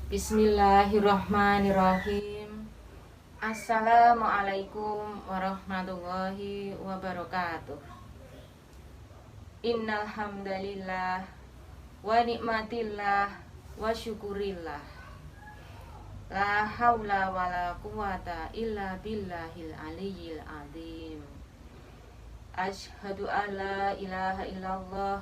Bismillahirrahmanirrahim. Assalamualaikum warahmatullahi wabarakatuh. Innal hamdalillah wa nikmatillah wa syukurillah. La haula wala quwata illa billahil aliyyil azim. Asyhadu an la ilaha illallah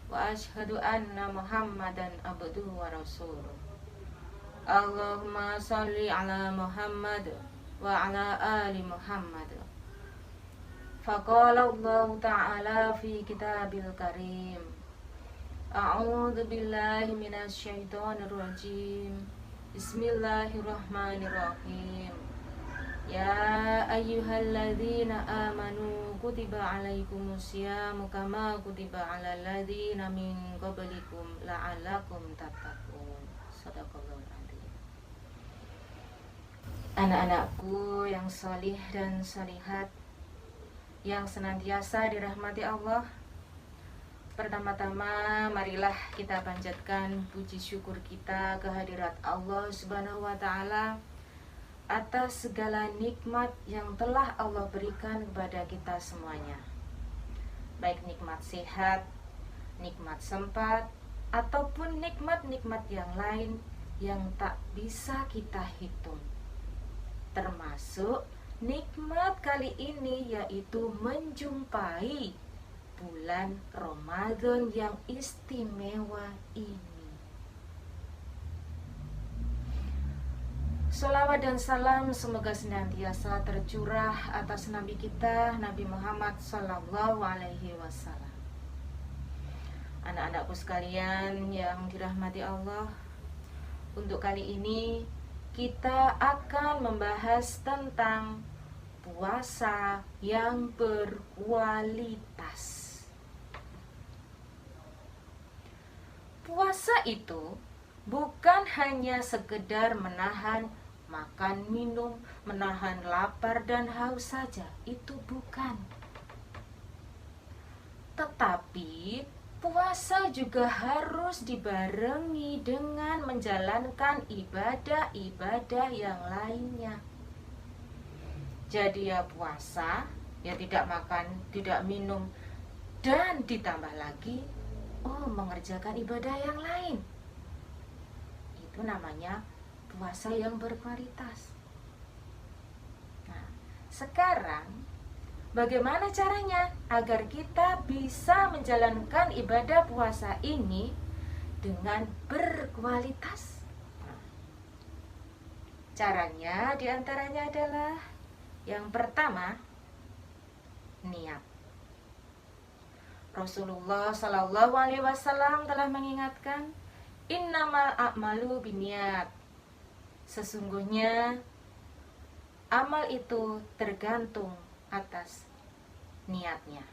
wa asyhadu anna Muhammadan abduhu wa rasuluh. Allahumma salli ala Muhammad wa ala ali Muhammad. Faqala Allah ta'ala fi kitabil karim. A'udzu billahi minasy syaithanir rajim. Bismillahirrahmanirrahim. Ya ayyuhalladzina amanu kutiba alaikumusyamu kama kutiba alal ladzina min qablikum la'allakum tattaqun. Shadaqallahul adzim. Anak-anakku yang solih dan solihat, yang senantiasa dirahmati Allah, pertama-tama marilah kita panjatkan puji syukur kita kehadirat Allah Subhanahu wa Ta'ala atas segala nikmat yang telah Allah berikan kepada kita semuanya, baik nikmat sehat, nikmat sempat, ataupun nikmat-nikmat yang lain yang tak bisa kita hitung. Termasuk nikmat kali ini, yaitu menjumpai bulan Ramadan yang istimewa ini. Sholawat dan salam semoga senantiasa tercurah atas Nabi kita, Nabi Muhammad Sallallahu Alaihi Wasallam. Anak-anakku sekalian yang dirahmati Allah, untuk kali ini kita akan membahas tentang puasa yang berkualitas. Puasa itu bukan hanya sekedar menahan makan minum, menahan lapar dan haus saja, itu bukan. Tetapi puasa juga harus dibarengi dengan menjalankan ibadah-ibadah yang lainnya. Jadi ya puasa, ya tidak makan, tidak minum, dan ditambah lagi mengerjakan ibadah yang lain. Itu namanya puasa yang berkualitas. Nah, sekarang bagaimana caranya agar kita bisa menjalankan ibadah puasa ini dengan berkualitas? Caranya diantaranya adalah yang pertama, niat. Rasulullah Shallallahu Alaihi Wasallam telah mengingatkan, innamal a'malu binniyat. Sesungguhnya amal itu tergantung atas niatnya.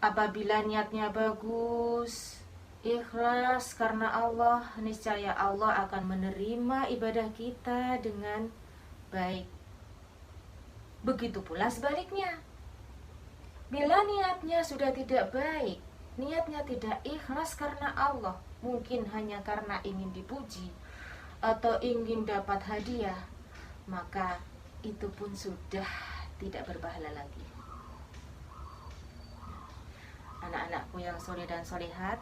Apabila niatnya bagus, ikhlas karena Allah, niscaya Allah akan menerima ibadah kita dengan baik. Begitu pula sebaliknya. Bila niatnya sudah tidak baik, niatnya tidak ikhlas karena Allah, mungkin hanya karena ingin dipuji atau ingin dapat hadiah, maka itu pun sudah tidak berpahala lagi. Anak-anakku yang soleh dan solehat,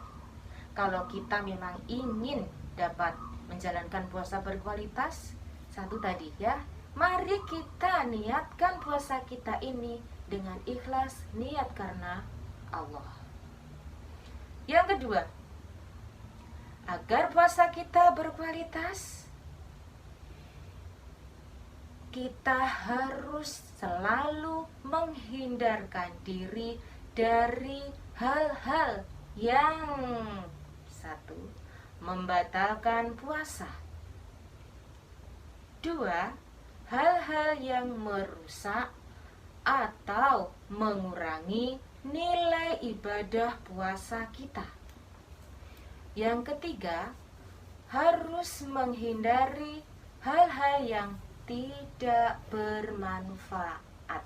kalau kita memang ingin dapat menjalankan puasa berkualitas, satu tadi ya, mari kita niatkan puasa kita ini dengan ikhlas, niat karena Allah. Yang kedua, agar puasa kita berkualitas, kita harus selalu menghindarkan diri dari hal-hal yang satu, membatalkan puasa. Dua, hal-hal yang merusak atau mengurangi nilai ibadah puasa kita. Yang ketiga, harus menghindari hal-hal yang tidak bermanfaat.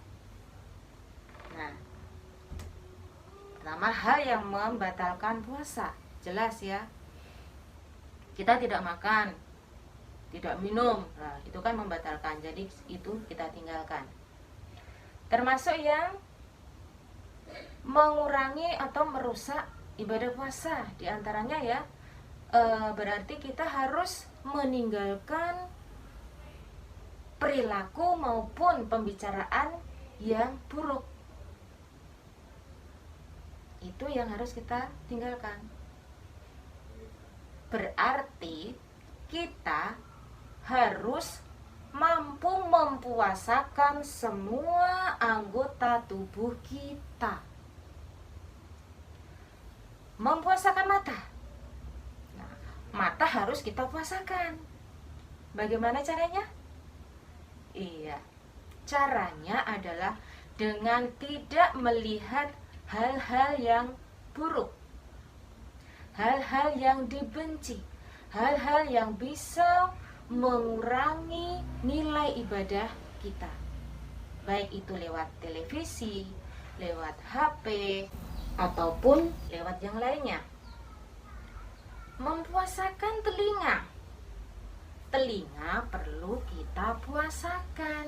Nah, pertama, hal yang membatalkan puasa, jelas ya. kita tidak makan, tidak minum, nah itu kan membatalkan, jadi itu kita tinggalkan. Termasuk yang mengurangi atau merusak ibadah puasa, diantaranya ya berarti kita harus meninggalkan perilaku maupun pembicaraan yang buruk. Itu yang harus kita tinggalkan. Berarti kita harus mampu mempuasakan semua anggota tubuh kita. Mempuasakan mata. Nah, mata harus kita puasakan. Bagaimana caranya? Iya, caranya adalah dengan tidak melihat hal-hal yang buruk, hal-hal yang dibenci, hal-hal yang bisa mengurangi nilai ibadah kita, baik itu lewat televisi, lewat HP, ataupun lewat yang lainnya. Mempuasakan telinga. Telinga perlu kita puasakan,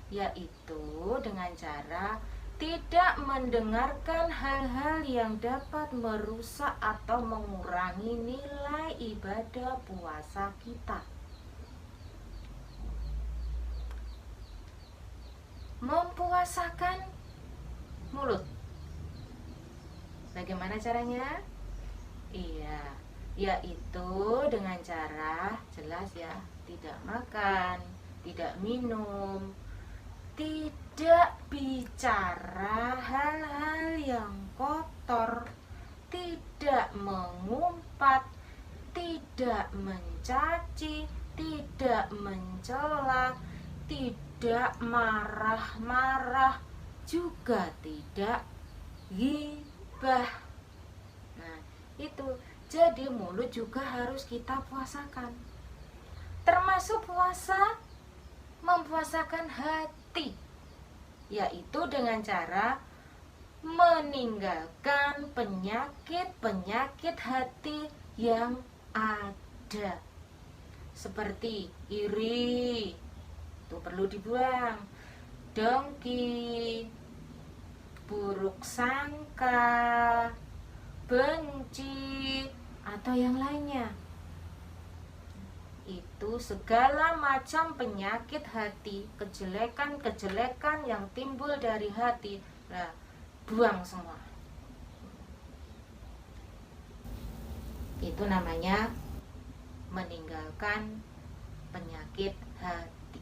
yaitu dengan cara tidak mendengarkan hal-hal yang dapat merusak atau mengurangi nilai ibadah puasa kita. Mempuasakan mulut. Bagaimana caranya? Iya, yaitu dengan cara jelas ya, tidak makan, tidak minum, tidak bicara hal-hal yang kotor, tidak mengumpat, tidak mencaci, tidak mencela, tidak marah-marah, juga tidak ghibah. Nah, itu. Jadi mulut juga harus kita puasakan. Termasuk puasa mempuasakan hati, yaitu dengan cara meninggalkan penyakit-penyakit hati yang ada. Seperti iri, itu perlu dibuang. Dengki, buruk sangka, benci, atau yang lainnya. Itu segala macam penyakit hati, kejelekan-kejelekan yang timbul dari hati, nah, buang semua. Itu namanya meninggalkan penyakit hati.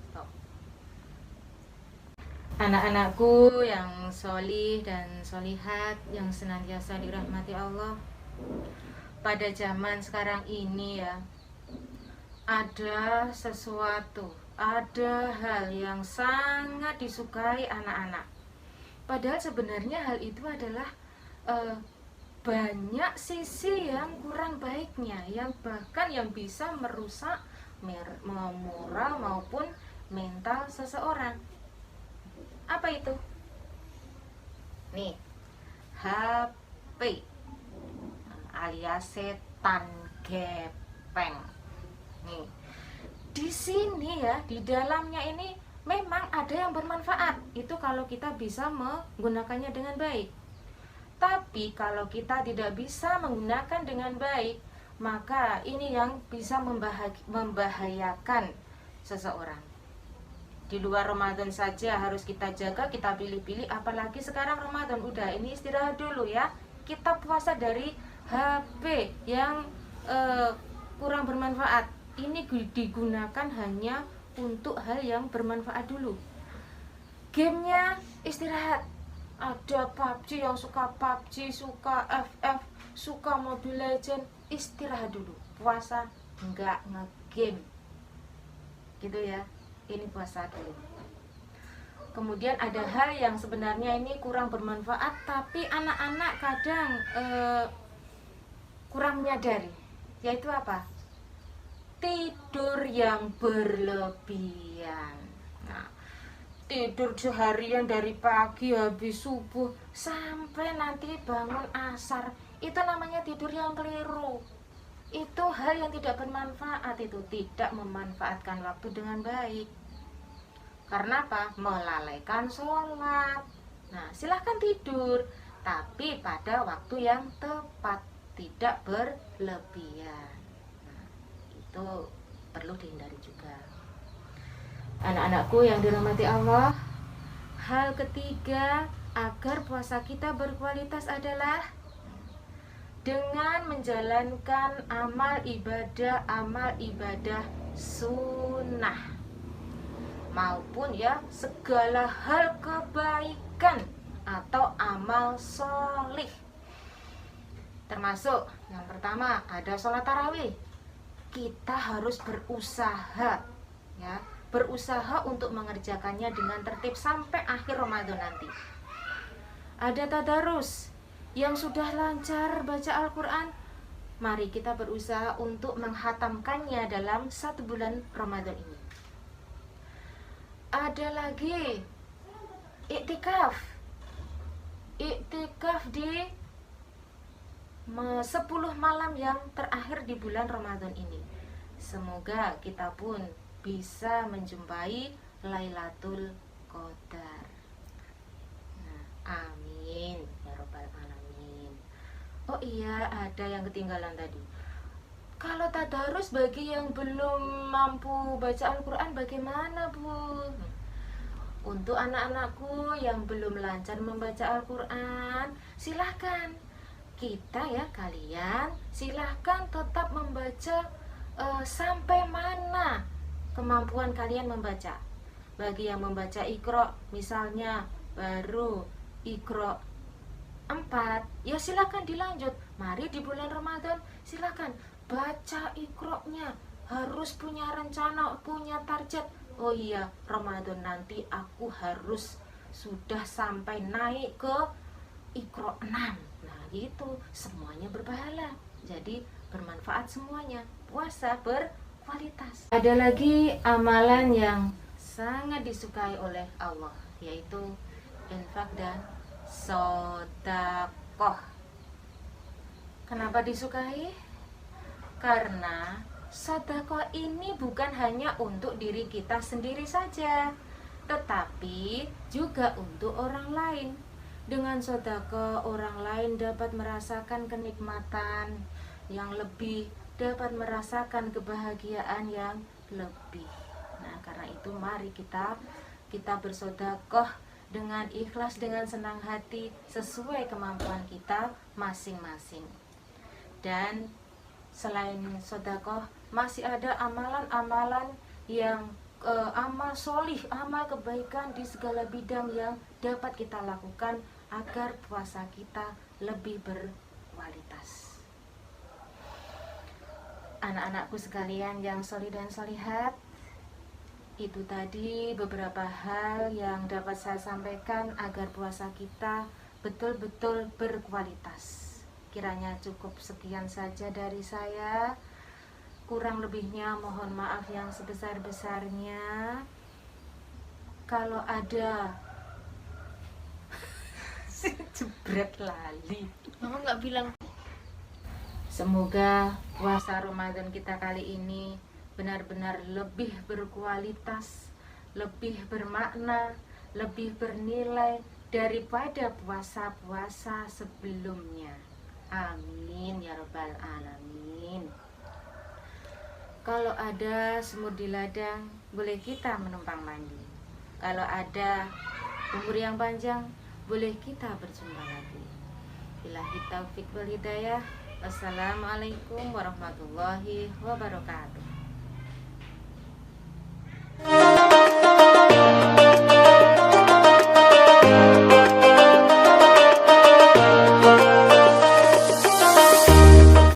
Stop. Anak-anakku yang sholih dan sholihat, yang senantiasa dirahmati Allah, pada zaman sekarang ini ya, ada sesuatu, ada hal yang sangat disukai anak-anak. Padahal sebenarnya hal itu adalah banyak sisi yang kurang baiknya, yang bahkan yang bisa merusak moral maupun mental seseorang. Apa itu? Nih, HP alias setan gepeng. Nih, di sini ya, di dalamnya ini memang ada yang bermanfaat. Itu kalau kita bisa menggunakannya dengan baik. Tapi kalau kita tidak bisa menggunakan dengan baik, maka ini yang bisa membahayakan seseorang. Di luar Ramadan saja harus kita jaga, kita pilih-pilih, apalagi sekarang Ramadan. Udah, ini istirahat dulu ya. Kita puasa dari HP yang kurang bermanfaat. Ini digunakan hanya untuk hal yang bermanfaat dulu. Gamenya istirahat. Ada PUBG yang suka PUBG, suka FF, suka Mobile Legend, istirahat dulu. Puasa enggak nge-game. Gitu ya. Ini puasa dulu. Kemudian ada hal yang sebenarnya ini kurang bermanfaat, tapi anak-anak kadang kurang menyadari, yaitu apa? Tidur yang berlebihan. Nah, tidur seharian dari pagi habis subuh sampai nanti bangun asar, itu namanya tidur yang keliru. Itu hal yang tidak bermanfaat, itu tidak memanfaatkan waktu dengan baik. Karena apa? Melalaikan sholat. Nah, silahkan tidur, tapi pada waktu yang tepat, tidak berlebihan. Nah, itu perlu dihindari juga. Anak-anakku yang dirahmati Allah, hal ketiga agar puasa kita berkualitas adalah dengan menjalankan amal ibadah sunnah, maupun ya segala hal kebaikan atau amal solih. Termasuk yang pertama ada sholat tarawih. Kita harus berusaha, ya, berusaha untuk mengerjakannya dengan tertib sampai akhir Ramadan nanti. Ada tadarus, yang sudah lancar baca Al-Quran, mari kita berusaha untuk menghatamkannya dalam 1 bulan Ramadan ini. Ada lagi iktikaf di 10 malam yang terakhir di bulan Ramadan ini. Semoga kita pun bisa menjumpai Lailatul Qadar. Nah, amin ya robbal alamin. Oh iya, ada yang ketinggalan tadi. Kalau tadarus bagi yang belum mampu baca Al-Quran bagaimana, Bu? Untuk anak-anakku yang belum lancar membaca Al-Quran, silahkan kalian silahkan tetap membaca sampai mana kemampuan kalian membaca. Bagi yang membaca Iqra misalnya baru Iqra 4, ya silakan dilanjut. Mari di bulan Ramadan silakan baca Iqra-nya, harus punya rencana, punya target. Oh iya, Ramadan nanti aku harus sudah sampai naik ke Iqra 6. Nah itu semuanya berpahala, jadi bermanfaat semuanya. Puasa berkualitas. Ada lagi amalan yang sangat disukai oleh Allah, yaitu infak dan sedekah. Kenapa disukai? Karena sedekah ini bukan hanya untuk diri kita sendiri saja, tetapi juga untuk orang lain. Dengan sedekah, orang lain dapat merasakan kenikmatan yang lebih, dapat merasakan kebahagiaan yang lebih. Nah, karena itu mari kita bersedekah dengan ikhlas, dengan senang hati, sesuai kemampuan kita masing-masing. Dan selain sedekah, masih ada amalan-amalan yang amal solih, amal kebaikan di segala bidang yang dapat kita lakukan agar puasa kita lebih berkualitas. Anak-anakku sekalian yang solih dan solihat, itu tadi beberapa hal yang dapat saya sampaikan agar puasa kita betul-betul berkualitas. Kiranya cukup sekian saja dari saya. Kurang lebihnya mohon maaf yang sebesar-besarnya. Kalau ada jebret lali, Mama nggak bilang. Semoga puasa Ramadan kita kali ini benar-benar lebih berkualitas, lebih bermakna, lebih bernilai daripada puasa-puasa sebelumnya. Amin ya robbal alamin. Kalau ada semut di ladang, boleh kita menumpang mandi. Kalau ada umur yang panjang, boleh kita berjumpa lagi. Billahi taufiq wal hidayah. Wassalamualaikum warahmatullahi wabarakatuh.